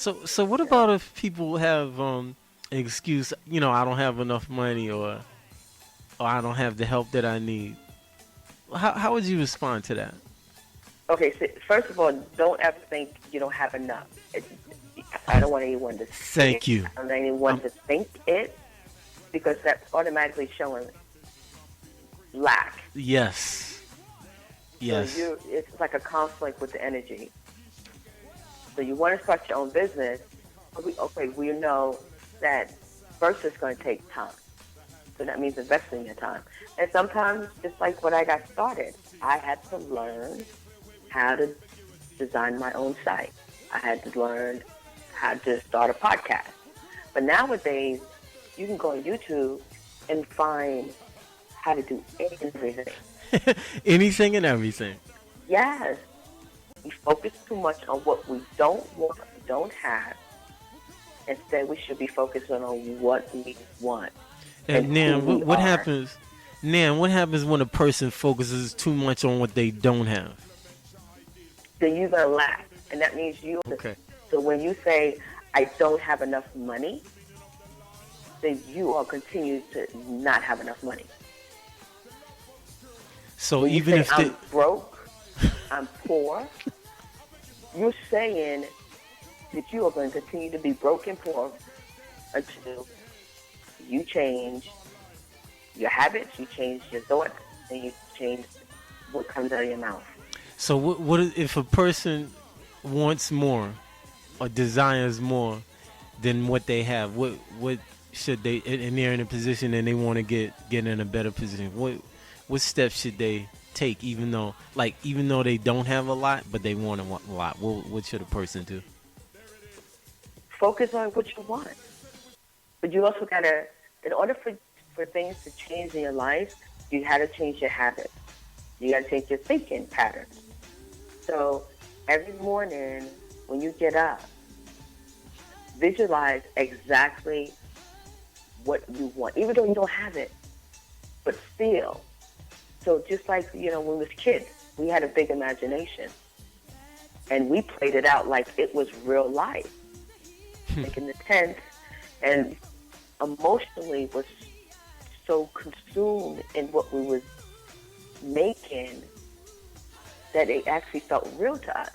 So what You know, about if people have an excuse? I don't have enough money, or I don't have the help that I need. How would you respond to that? okay. So first of all, don't ever think you don't have enough. I don't want anyone to say it. Thank you. I don't want anyone Um, to think it because that's automatically showing lack. yes, So yes. it's like a conflict with the energy. So you want to start your own business. We know that first it's going to take time. So that means investing your time. And sometimes, just like when I got started, I had to learn how to design my own site. I had to learn how to start a podcast. But nowadays, you can go on YouTube and find how to do everything. Anything and everything. Yes, we focus too much on what we don't want, don't have. Instead, we should be focusing on what we want and And who then we what are. happens? Nan, what happens when a person focuses too much on what they don't have? Then you're going to lack. And that means you. Okay. So when you say, I don't have enough money, then you are continue to not have enough money. So When you even say, if I'm broke, I'm poor, you're saying that you are going to continue to be broke and poor until you change your habits, you change your thoughts, and you change what comes out of your mouth. so if a person wants more or desires more than what they have? What should they, and they're in a position and they want to get in a better position? What steps should they take, even though they don't have a lot but they want a lot? What should a person do? Focus on what you want. But you also got to, in order for things to change in your life, you had to change your habits. You got to change your thinking patterns. So every morning when you get up, visualize exactly what you want, even though you don't have it, but feel. So just like, when we was kids, we had a big imagination. And we played it out like it was real life. Like in the tent, and emotionally was so consumed in what we was making that it actually felt real to us.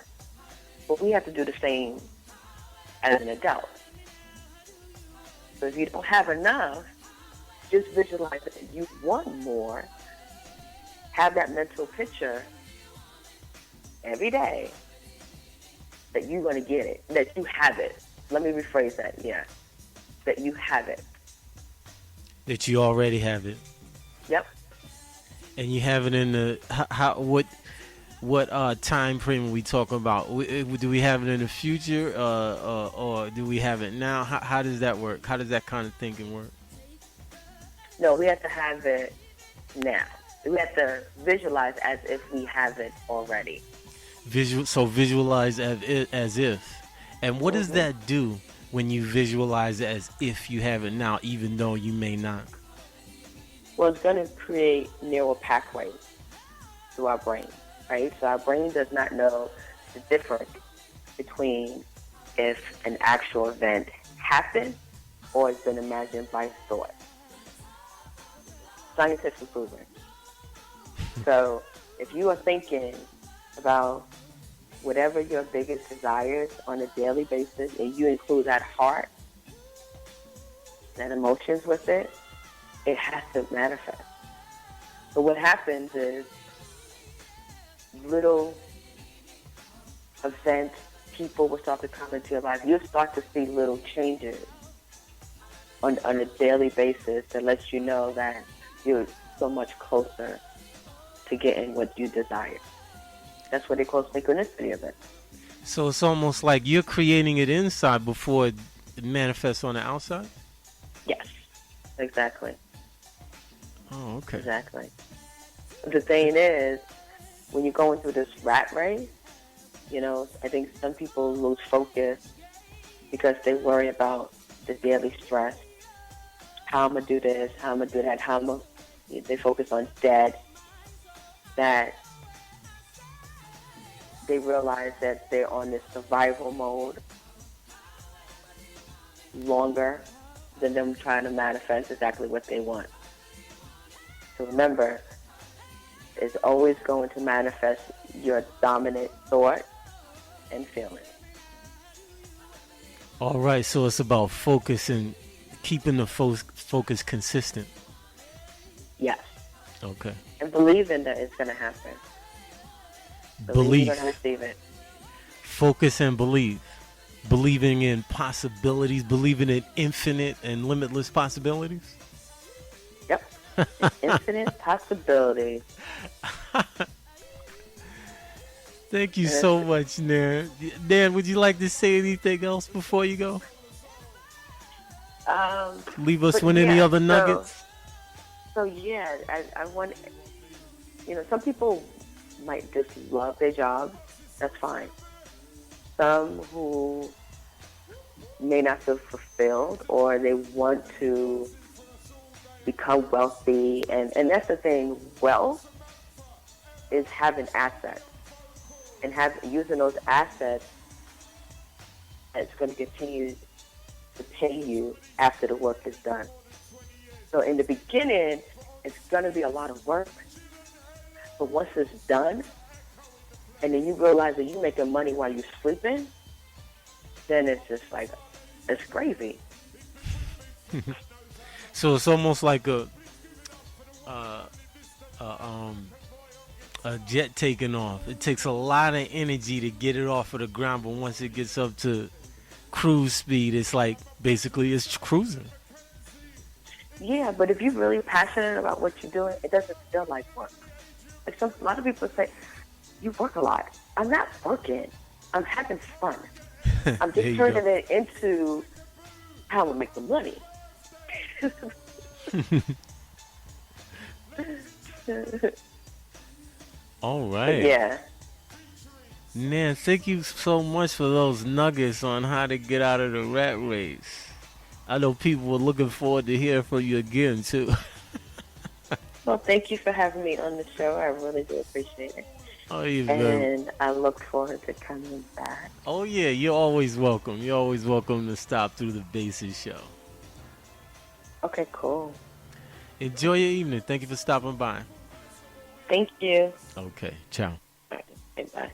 But we have to do the same as an adult. So if you don't have enough, just visualize that you want more. Have that mental picture every day that you're going to get it, that you have it. Let me rephrase that, yeah. That you have it. That you already have it, Yep. and you have it in the what time frame are we talking about? Do we have it in the future, or do we have it now? How does that work? How does that kind of thinking work? No, we have to have it now. We have to visualize as if we have it already. Visualize as if. And what does hmm that do when you visualize it as if you have it now, even though you may not? Well, it's going to create neural pathways through our brain, right? So our brain does not know the difference between if an actual event happened or it's been imagined by thought. Scientifically proven. So if you are thinking about whatever your biggest desires on a daily basis and you include that heart, that emotions with it, it has to manifest. So what happens is little events, people will start to come into your life. You'll start to see little changes on a daily basis that lets you know that you're so much closer to getting what you desire. That's what they call synchronicity of it. So it's almost like you're creating it inside before it manifests on the outside? Yes, exactly. Oh, okay. Exactly. The thing is, when you're going through this rat race, I think some people lose focus because they worry about the daily stress. How I'm going to do this, how I'm going to do that, they focus on debt, that they realize that they're on this survival mode. longer than them trying to manifest exactly what they want. So remember, it's always going to manifest your dominant thought and feeling. All right, so it's about focus and keeping the focus consistent. Yes. Okay. And believing that it's going to happen. Belief. You're going to receive it. Focus and believe. Believing in possibilities, believing in infinite and limitless possibilities. Yep. Infinite possibilities. Thank you so much, Nan. Dan, would you like to say anything else before you go? Leave us with any other nuggets? So yeah, I want, some people might just love their job. That's fine. Some who may not feel fulfilled, or they want to become wealthy. And that's the thing. Wealth is having assets. And using those assets, it's going to continue to pay you after the work is done. So in the beginning, it's going to be a lot of work. But once it's done, and then you realize that you're making money while you're sleeping, then it's just like, it's crazy. So it's almost like a jet taking off. It takes a lot of energy to get it off of the ground, but once it gets up to cruise speed, it's like basically it's cruising. Yeah, but if you're really passionate about what you're doing, it doesn't feel like work. Like a lot of people say, you work a lot. I'm not working. I'm having fun. I'm just turning it into how I make the money. All right. Yeah. Nan, thank you so much for those nuggets on how to get out of the rat race. I know people were looking forward to hear from you again, too. Well, thank you for having me on the show. I really do appreciate it. Oh, you're and I look forward to coming back. Oh, yeah, you're always welcome. You're always welcome to stop through the Basis Show. Okay, cool. Enjoy your evening. Thank you for stopping by. Thank you. Okay, ciao. Bye. Bye.